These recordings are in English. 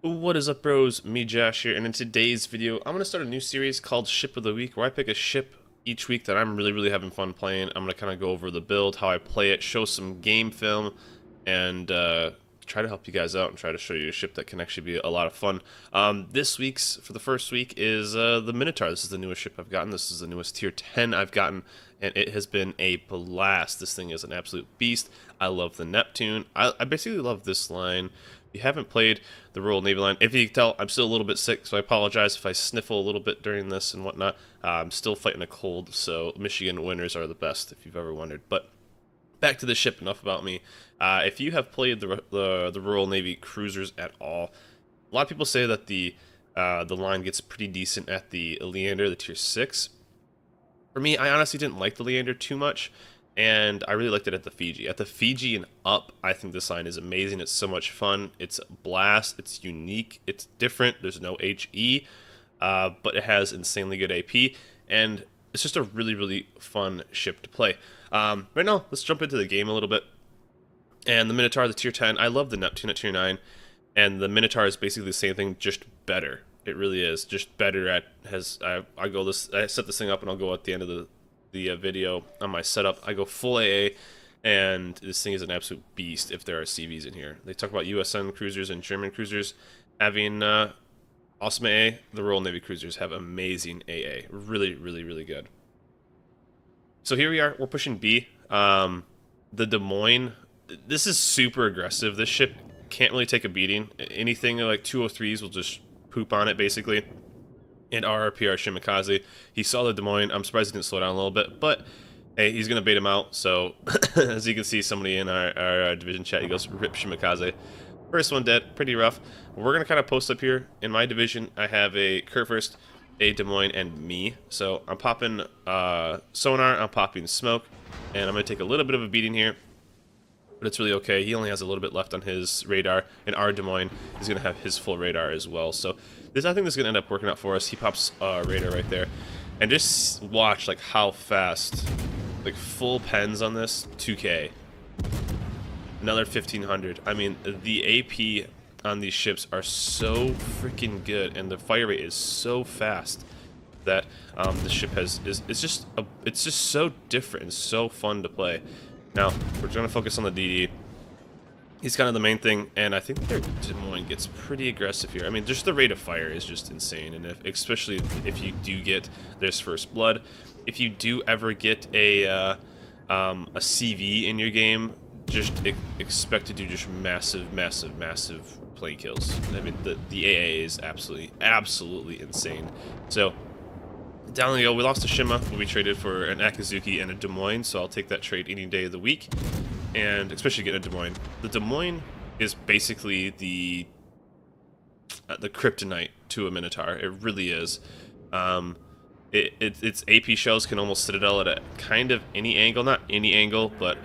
What is up, bros? Me, Josh here, and in today's video, I'm going to start a new series called Ship of the Week, where I pick a ship each week that I'm really having fun playing. I'm going to kind of go over the build, how I play it, show some game film, and try to help you guys out and try to show you a ship that can actually be a lot of fun. This week's, for the first week, is the Minotaur. This is the newest ship I've gotten. This is the newest tier 10 I've gotten, and it has been a blast. This thing is an absolute beast. I love the Neptune. I basically love this line. If you haven't played the Royal Navy line, if you can tell, I'm still a little bit sick, so I apologize if I sniffle a little bit during this and whatnot. I'm still fighting a cold, so Michigan winters are the best, if you've ever wondered. But back to the ship, enough about me. If you have played the Royal Navy cruisers at all, a lot of people say that the line gets pretty decent at the Leander, the tier 6. For me, I honestly didn't like the Leander too much, and I really liked it at the Fiji. At the Fiji and up, I think this line is amazing. It's so much fun. It's a blast. It's unique. It's different. There's no HE, but it has insanely good AP, and it's just a really fun ship to play. Right now, let's jump into the game a little bit. And the Minotaur, the tier 10, I love the Neptune at tier 9, and the Minotaur is basically the same thing, just better. It really is, just better at, I set this thing up and I'll go at the end of the video on my setup. I go full AA, and this thing is an absolute beast if there are CVs in here. They talk about USN cruisers and German cruisers having awesome AA. The Royal Navy cruisers have amazing AA. Really good. So here we are, we're pushing B. The Des Moines, this is super aggressive. This ship can't really take a beating. Anything like 203s will just poop on it, basically. And RRPR Shimakaze, he saw the Des Moines. I'm surprised he didn't slow down a little bit, but hey, he's going to bait him out. So, as you can see, somebody in our division chat, he goes, rip Shimakaze. First one dead, pretty rough. We're going to kind of post up here. In my division, I have a Kurfürst, a Des Moines, and me. So, I'm popping sonar, I'm popping smoke, and I'm going to take a little bit of a beating here. But it's really okay. He only has a little bit left on his radar, and our Des Moines is going to have his full radar as well. So this, I think this is going to end up working out for us. He pops radar right there. And just watch like how fast, like full pens on this, 2K. Another 1500. I mean, the AP on these ships are so freaking good, and the fire rate is so fast that the ship it's just so different and so fun to play. Now, we're going to focus on the DD. He's kind of the main thing, and I think their Des Moines gets pretty aggressive here. I mean, just the rate of fire is just insane, and especially if you do get this first blood. If you do ever get a CV in your game, just expect to do just massive plane kills. I mean, the AA is absolutely insane. So, down we go. We lost to Shima. We traded for an Akazuki and a Des Moines, so I'll take that trade any day of the week. And especially getting a Des Moines. The Des Moines is basically the kryptonite to a Minotaur. It really is. Its AP shells can almost Citadel at a kind of any angle. Not any angle, but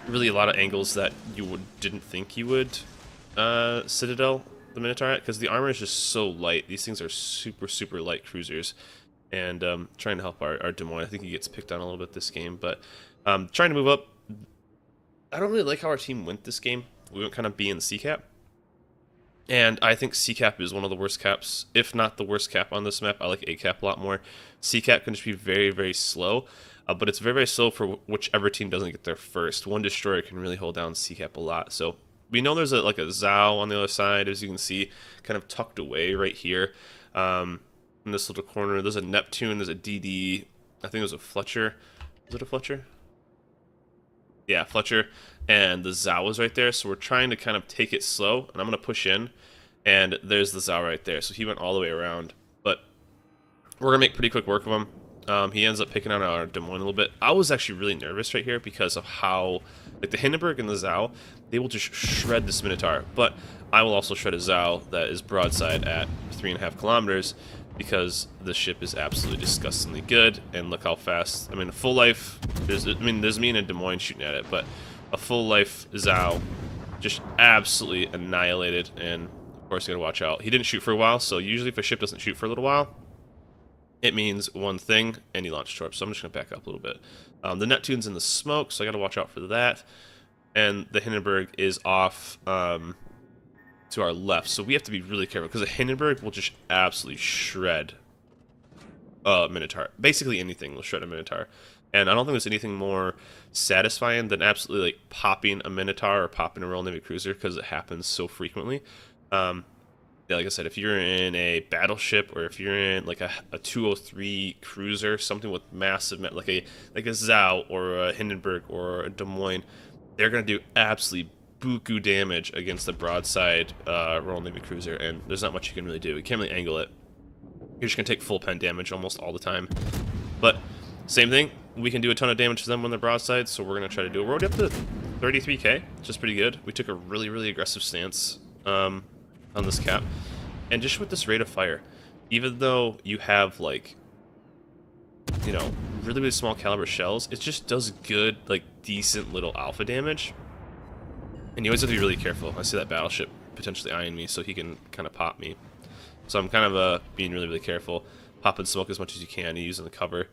really a lot of angles that you didn't think you would Citadel the Minotaur at, because the armor is just so light. These things are super light cruisers, and trying to help our Des Moines. I think he gets picked on a little bit this game, but trying to move up. I don't really like how our team went this game. We went kind of B and C cap, and I think C cap is one of the worst caps, if not the worst cap on this map. I like A cap a lot more. C cap can just be very slow, but it's very slow for whichever team doesn't get there first. One destroyer can really hold down C cap a lot, so we know there's like a Zhao on the other side, as you can see, kind of tucked away right here. In this little corner, there's a Neptune, there's a DD, I think there's a Fletcher. Is it a Fletcher? Yeah, Fletcher. And the Zhao is right there, so we're trying to kind of take it slow, and I'm going to push in, and there's the Zhao right there. So he went all the way around, but we're going to make pretty quick work of him. He ends up picking on our Des Moines a little bit. I was actually really nervous right here because of how, like, the Hindenburg and the Zhao, they will just shred this Minotaur. But I will also shred a Zhao that is broadside at 3.5 kilometers because the ship is absolutely disgustingly good. And look how fast. I mean, a full life. There's me and a Des Moines shooting at it, but a full life Zhao just absolutely annihilated. And of course, you gotta watch out. He didn't shoot for a while, so usually if a ship doesn't shoot for a little while, it means one thing, and he launched torps. So I'm just going to back up a little bit. The Neptune's in the smoke, so I got to watch out for that. And the Hindenburg is off to our left. So we have to be really careful because a Hindenburg will just absolutely shred a Minotaur. Basically anything will shred a Minotaur. And I don't think there's anything more satisfying than absolutely like popping a Minotaur or popping a Royal Navy cruiser, because it happens so frequently. Yeah, like I said, if you're in a battleship or if you're in like a 203 cruiser, something with massive, like a Zhao or a Hindenburg or a Des Moines, they're gonna do absolutely buku damage against the broadside Royal Navy cruiser, and there's not much you can really do. You can't really angle it. You're just gonna take full pen damage almost all the time. But same thing, we can do a ton of damage to them when they're broadside, so we're gonna try to do it. We're already up to 33k, which is pretty good. We took a really aggressive stance on this cap, and just with this rate of fire, even though you have like, you know, really small caliber shells, it just does good, like decent little alpha damage. And you always have to be really careful. I see that battleship potentially eyeing me, so he can kind of pop me. So I'm kind of being really careful, popping smoke as much as you can, using the cover.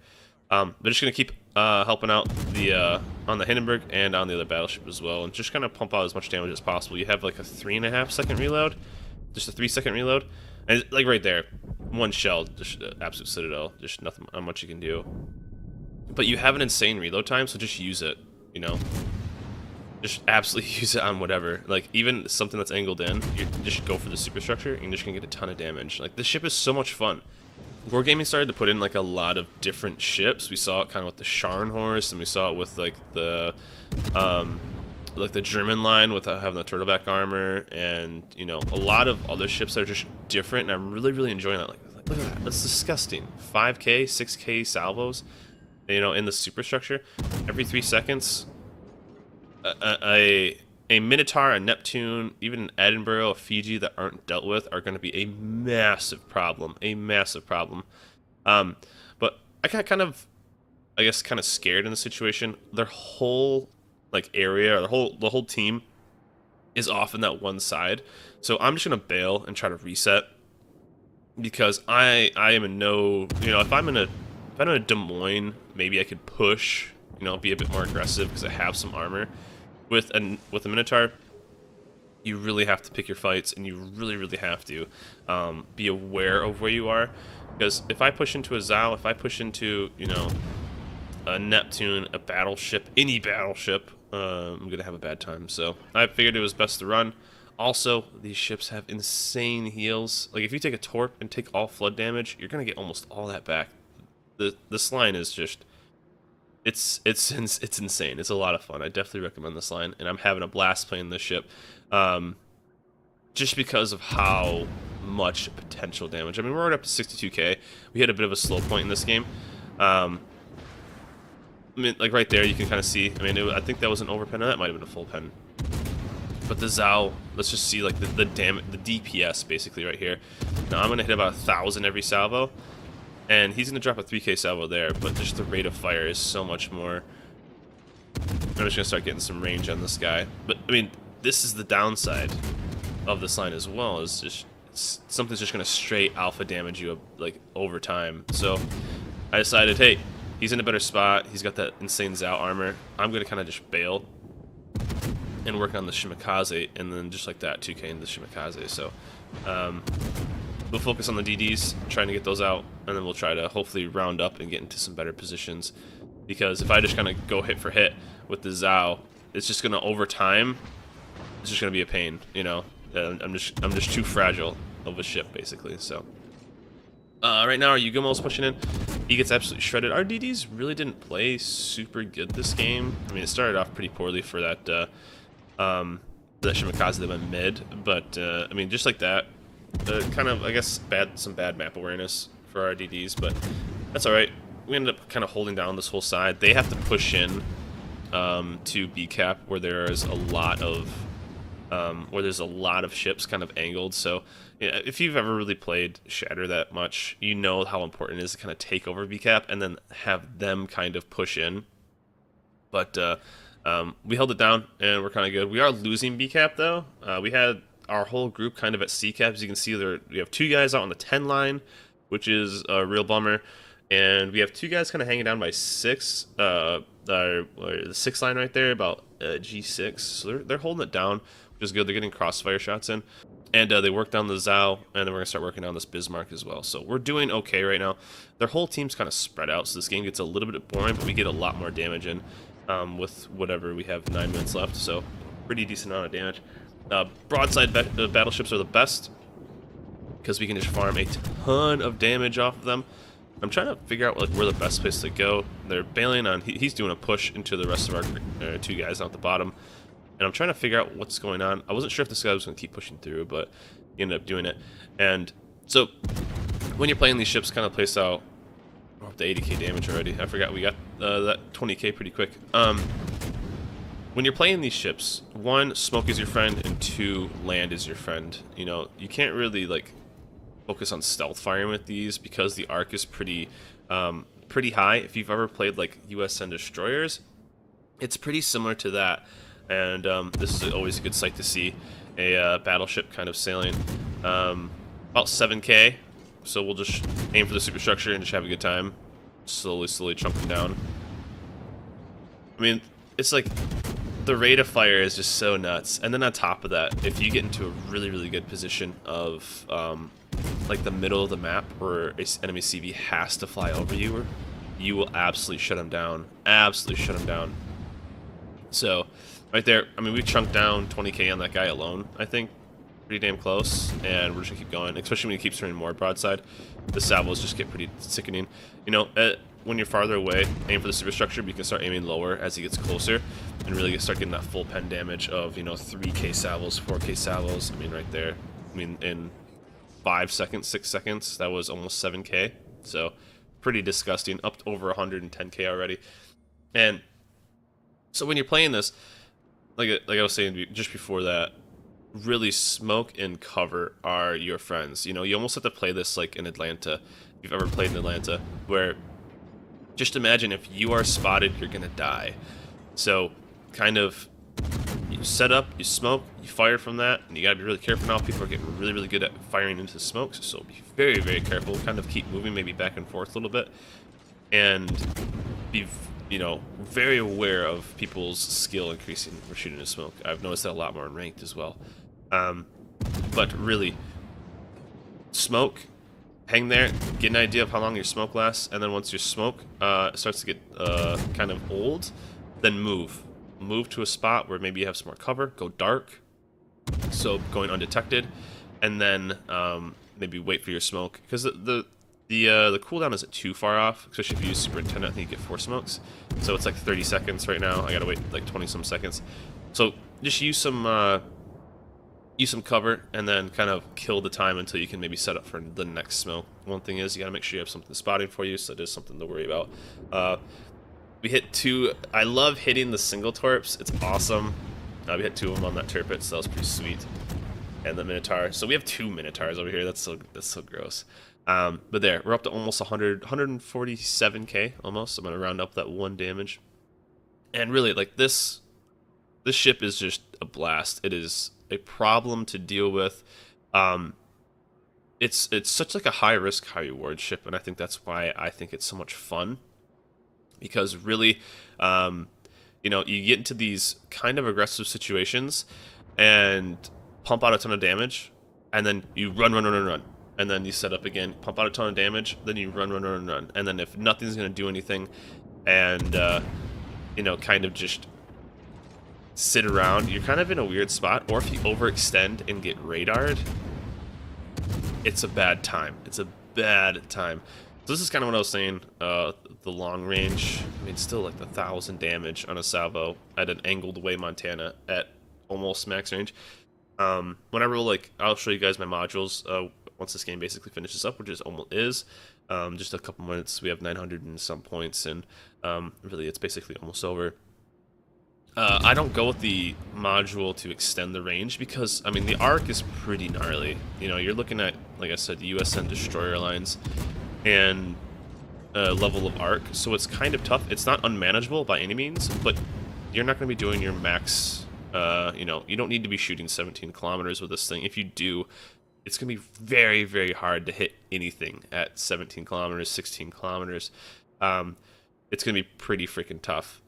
They're just gonna keep helping out the on the Hindenburg and on the other battleship as well, and just kind of pump out as much damage as possible. You have like a 3.5 second reload, just a 3 second reload, and like right there, one shell, just absolute citadel, just nothing, not much you can do. But you have an insane reload time, so just use it. You know, just absolutely use it on whatever. Like even something that's angled in, you just go for the superstructure, and you're just gonna get a ton of damage. Like this ship is so much fun. Wargaming started to put in like a lot of different ships. We saw it kind of with the Scharnhorst, and we saw it with like the German line with having the turtleback armor, and you know, a lot of other ships that are just different. And I'm really enjoying that. Like look at that, that's disgusting. 5k, 6k salvos, you know, in the superstructure every 3 seconds. A Minotaur, a Neptune, even an Edinburgh, a Fiji that aren't dealt with are going to be a massive problem. But I got kind of, I guess, kind of scared in the situation. Their whole like area, or the whole team is off in that one side. So I'm just going to bail and try to reset, because I am in no, you know, if I'm in a Des Moines, maybe I could push, you know, be a bit more aggressive because I have some armor. With a Minotaur, you really have to pick your fights, and you really have to be aware of where you are, because if I push into a Zhao, if I push into, you know, a Neptune, a battleship, any battleship, I'm gonna have a bad time. So I figured it was best to run. Also, these ships have insane heals. Like if you take a torp and take all flood damage, you're gonna get almost all that back. This line is just, it's insane. It's a lot of fun. I definitely recommend this line, and I'm having a blast playing this ship, just because of how much potential damage. I mean, we're already up to 62k. We had a bit of a slow point in this game. I mean, like right there, you can kind of see. I mean, I think that was an overpen. That might have been a full pen. But the Zhao, let's just see like the damage, the DPS basically right here. Now I'm gonna hit about 1,000 every salvo. And he's going to drop a 3k salvo there, but just the rate of fire is so much more. I'm just going to start getting some range on this guy. But, I mean, this is the downside of this line as well, is just something's just going to straight alpha damage you, like, over time. So, I decided, hey, he's in a better spot. He's got that insane Zhao armor. I'm going to kind of just bail and work on the Shimakaze, and then just like that, 2k into the Shimakaze. So, we'll focus on the DDs, trying to get those out, and then we'll try to hopefully round up and get into some better positions. Because if I just kind of go hit for hit with the Zhao, it's just gonna, over time, it's just gonna be a pain, you know. I'm just too fragile of a ship, basically. So right now our Yugumo's pushing in. He gets absolutely shredded. Our DDs really didn't play super good this game. I mean, it started off pretty poorly for that Shimakaze that went mid, but I mean, just like that. Kind of, I guess, some bad map awareness for our DDs, but that's alright. We ended up kind of holding down this whole side. They have to push in to BCAP, where there's a lot of ships kind of angled. So yeah, if you've ever really played Shatter that much, you know how important it is to kind of take over BCAP and then have them kind of push in. But we held it down, and we're kind of good. We are losing BCAP though. We had our whole group kind of at CCAP. As you can see, we have 2 guys out on the 10 line, which is a real bummer. and we have two guys kind of hanging down by 6. The 6 line right there, about G6. So they're holding it down, which is good. They're getting crossfire shots in, and they work down the Zhao, and then we're gonna start working on this Bismarck as well. So we're doing okay right now. Their whole team's kind of spread out, so this game gets a little bit boring, but we get a lot more damage in with whatever we have 9 minutes left. So pretty decent amount of damage. Broadside battleships are the best because we can just farm a ton of damage off of them. I'm trying to figure out like where the best place to go. They're bailing on. He's doing a push into the rest of our 2 guys out the bottom, and I'm trying to figure out what's going on. I wasn't sure if this guy was going to keep pushing through, but he ended up doing it. And so when you're playing these ships, kind of place out. We're up to 80k damage already. I forgot we got that 20k pretty quick. When you're playing these ships, 1, smoke is your friend, and 2, land is your friend. You know, you can't really like focus on stealth firing with these because the arc is pretty high. If you've ever played like USN destroyers, it's pretty similar to that, and this is always a good sight to see a battleship kind of sailing about 7k. So we'll just aim for the superstructure and just have a good time, slowly chunk them down. I mean, it's like the rate of fire is just so nuts, and then on top of that, if you get into a really good position of like the middle of the map where an enemy CV has to fly over you, you will absolutely shut them down. So right there, I mean, we chunked down 20k on that guy alone, I think. Pretty damn close, and we're just gonna keep going, especially when he keeps turning more broadside. The salvos just get pretty sickening. You know, when you're farther away, aim for the superstructure, but you can start aiming lower as he gets closer and really start getting that full pen damage of, you know, 3k salvos, 4k salvos. I mean, right there, I mean, in 5 seconds, 6 seconds, that was almost 7k. So pretty disgusting, up to over 110k already. And so when you're playing this, like I was saying just before that, really smoke and cover are your friends. You know, you almost have to play this like in Atlanta, if you've ever played in Atlanta, where just imagine if you are spotted, you're gonna die. So kind of you set up, you smoke, you fire from that, and you gotta be really careful now. People are getting really good at firing into the smokes, so be very careful. Kind of keep moving, maybe back and forth a little bit, and be, you know, very aware of people's skill increasing for shooting in smoke. I've noticed that a lot more in ranked as well. But really, smoke, hang there, get an idea of how long your smoke lasts, and then once your smoke starts to get kind of old, then move to a spot where maybe you have some more cover. Go dark, so going undetected, and then maybe wait for your smoke, because the cooldown isn't too far off, especially if you use Superintendent. I think you get 4 smokes, so it's like 30 seconds right now. I gotta wait like 20 some seconds, so just use some cover and then kind of kill the time until you can maybe set up for the next smoke. One thing is you gotta make sure you have something spotting for you, so there's something to worry about. We hit 2. I love hitting the single torps. It's awesome. We hit 2 of them on that turret, so that was pretty sweet. And the Minotaur. So we have 2 Minotaurs over here. That's so gross. But there, we're up to almost 147k almost. I'm gonna round up that 1 damage. And really, like this ship is just a blast. It is a problem to deal with. It's such like a high risk, high reward ship, and I think that's why I think it's so much fun. Because really, you know, you get into these kind of aggressive situations and pump out a ton of damage, and then you run, and then you set up again, pump out a ton of damage, then you run, and then if nothing's gonna do anything, and you know, kind of just sit around, you're kind of in a weird spot. Or if you overextend and get radared, it's a bad time. So this is kind of what I was saying, the long range. I mean, still like 1,000 damage on a salvo at an angled away Montana at almost max range. Whenever I'll show you guys my modules once this game basically finishes up, which is almost just a couple minutes. We have 900 and some points, and really it's basically almost over. I don't go with the module to extend the range because, I mean, the arc is pretty gnarly. You know, you're looking at, like I said, the USN destroyer lines and level of arc, so it's kind of tough. It's not unmanageable by any means, but you're not going to be doing your max. You know, you don't need to be shooting 17 kilometers with this thing. If you do, it's going to be very, very hard to hit anything at 17 kilometers, 16 kilometers. It's going to be pretty freaking tough.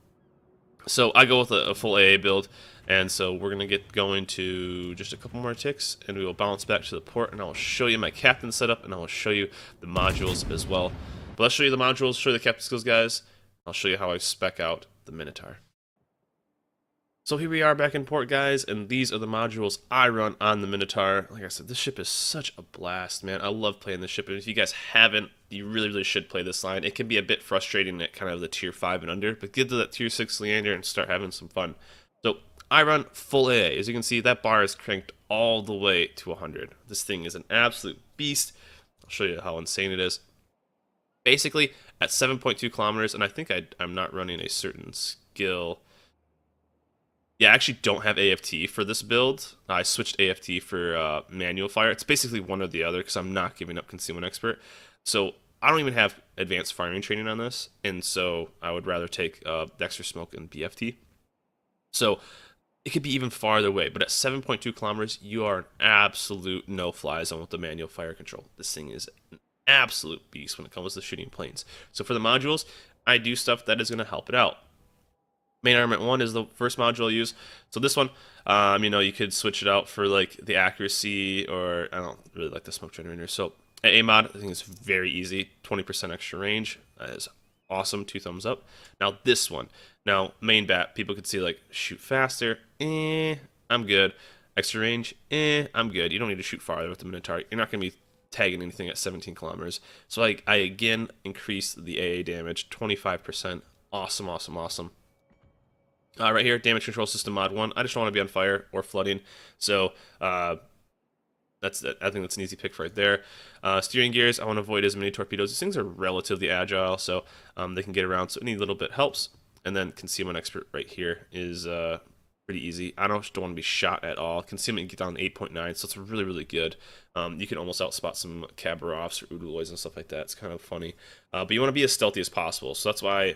So I go with a full AA build, and so we're going to get going to just a couple more ticks, and we will bounce back to the port, and I will show you my captain setup, and I will show you the modules as well. But let's show you the modules, show you the captain skills, guys. I'll show you how I spec out the Minotaur. So here we are back in port, guys, and these are the modules I run on the Minotaur. Like I said, this ship is such a blast, man. I love playing this ship, and if you guys haven't, you really, really should play this line. It can be a bit frustrating at kind of the tier 5 and under, but get to that tier 6 Leander and start having some fun. So I run full AA. As you can see, that bar is cranked all the way to 100. This thing is an absolute beast. I'll show you how insane it is. Basically, at 7.2 kilometers, and I think I'm not running a certain skill. Yeah, I actually don't have AFT for this build. I switched AFT for manual fire. It's basically one or the other because I'm not giving up Concealment Expert. So I don't even have advanced firing training on this, and so I would rather take Extra Smoke and BFT. So it could be even farther away, but at 7.2 kilometers, you are an absolute no-fly zone with the manual fire control. This thing is an absolute beast when it comes to shooting planes. So for the modules, I do stuff that is going to help it out. Main Armament 1 is the first module I use. So this one, you know, you could switch it out for like the accuracy, or I don't really like the smoke generator. So AA mod, I think it's very easy. 20% extra range. That is awesome. 2 thumbs up. Now this one. Now main bat, people could see like shoot faster. I'm good. Extra range. I'm good. You don't need to shoot farther with the Minotaur. You're not going to be tagging anything at 17 kilometers. So I again increased the AA damage 25%. Awesome, awesome, awesome. Right here, damage control system mod 1. I just don't want to be on fire or flooding, so I think that's an easy pick right there. Steering gears, I want to avoid as many torpedoes. These things are relatively agile, so they can get around, so any little bit helps. And then Concealment Expert right here is pretty easy. I don't want to be shot at all. Concealment can get down to 8.9, so it's really, really good. You can almost outspot some Khabarovs or Uduloys and stuff like that. It's kind of funny. But you want to be as stealthy as possible, so that's why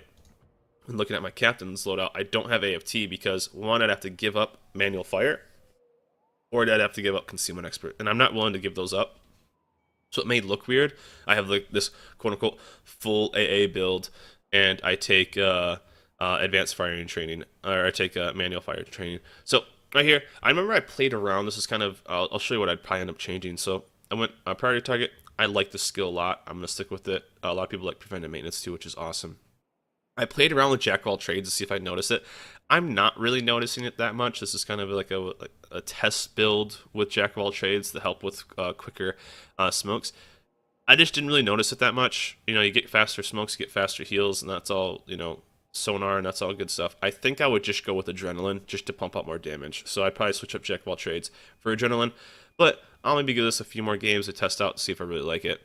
when looking at my captain's loadout, I don't have AFT because, one, I'd have to give up manual fire, or I'd have to give up Concealment Expert, and I'm not willing to give those up. So it may look weird. I have like this quote-unquote full AA build, and I take advanced firing training, or I take manual fire training. So right here, I remember I played around. This is kind of, I'll show you what I'd probably end up changing. So I went priority target. I like the skill a lot. I'm going to stick with it. A lot of people like preventive maintenance too, which is awesome. I played around with Jack of all trades to see if I'd notice it. I'm not really noticing it that much. This is kind of like a test build with Jack of all trades to help with quicker smokes. I just didn't really notice it that much. You know, you get faster smokes, you get faster heals, and that's all, you know, sonar, and that's all good stuff. I think I would just go with adrenaline just to pump out more damage. So I'd probably switch up Jack of all trades for adrenaline. But I'll maybe give this a few more games to test out to see if I really like it.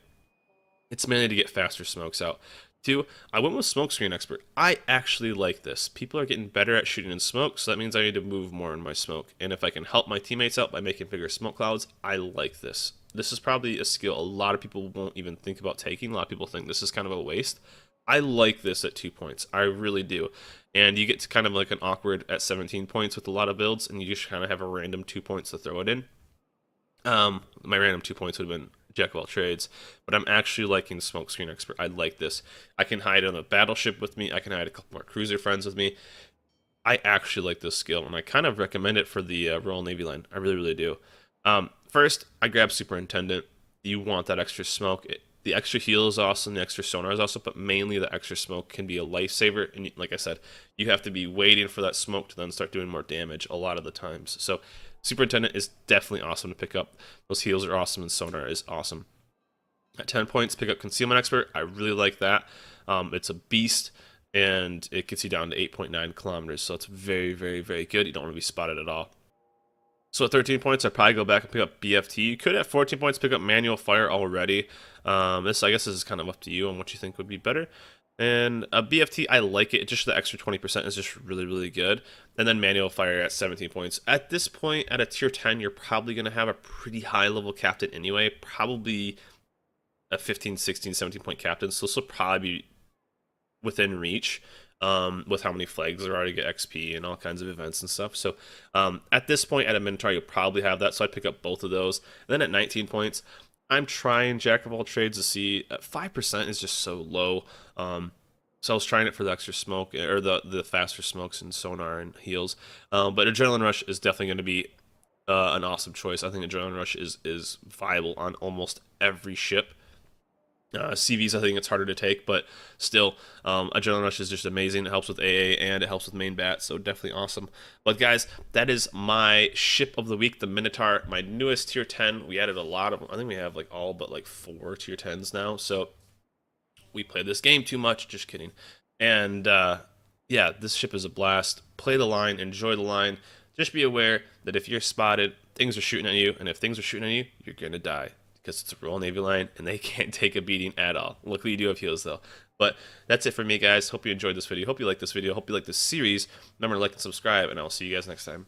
It's mainly to get faster smokes out. 2, I went with Smokescreen Expert. I actually like this. People are getting better at shooting in smoke, so that means I need to move more in my smoke. And if I can help my teammates out by making bigger smoke clouds, I like this. This is probably a skill a lot of people won't even think about taking. A lot of people think this is kind of a waste. I like this at 2 points. I really do. And you get to kind of like an awkward at 17 points with a lot of builds, and you just kind of have a random 2 points to throw it in. My random 2 points would have been Jack of all trades, but I'm actually liking Smokescreen Expert. I like this. I can hide on a battleship with me. I can hide a couple more cruiser friends with me. I actually like this skill, and I kind of recommend it for the Royal Navy line. I really, really do. First, I grab Superintendent. You want that extra smoke. The extra heal is awesome. The extra sonar is awesome, but mainly the extra smoke can be a lifesaver. And like I said, you have to be waiting for that smoke to then start doing more damage a lot of the times. So Superintendent is definitely awesome to pick up. Those heals are awesome, and sonar is awesome. At 10 points, pick up Concealment Expert. I really like that. It's a beast, and it gets you down to 8.9 kilometers, so it's very, very, very good. You don't want to be spotted at all. So at 13 points, I'd probably go back and pick up BFT. You could at 14 points pick up Manual Fire already. I guess this is kind of up to you on what you think would be better. And BFT, I like it. Just the extra 20% is just really, really good. And then Manual Fire at 17 points. At this point, at a tier 10, you're probably going to have a pretty high level captain anyway. Probably a 15, 16, 17 point captain. So this will probably be within reach with how many flags there are to get XP and all kinds of events and stuff. So at this point, at a Minotaur, you'll probably have that. So I'd pick up both of those. And then at 19 points, I'm trying Jack of all trades to see 5% is just so low. So I was trying it for the extra smoke or the faster smokes and sonar and heals. But Adrenaline Rush is definitely going to be an awesome choice. I think Adrenaline Rush is viable on almost every ship. CVs, I think it's harder to take, but still, Adrenaline Rush is just amazing. It helps with AA and it helps with main bat, so definitely awesome. But guys, that is my ship of the week, the Minotaur, my newest tier 10. We added a lot of them. I think we have like all but like 4 tier 10s now, so we play this game too much. Just kidding. And yeah, this ship is a blast. Play the line, enjoy the line. Just be aware that if you're spotted, things are shooting at you, and if things are shooting at you, you're gonna die. Because it's a Royal Navy line, and they can't take a beating at all. Luckily, you do have heals, though. But that's it for me, guys. Hope you enjoyed this video. Hope you like this video. Hope you like this series. Remember to like and subscribe, and I'll see you guys next time.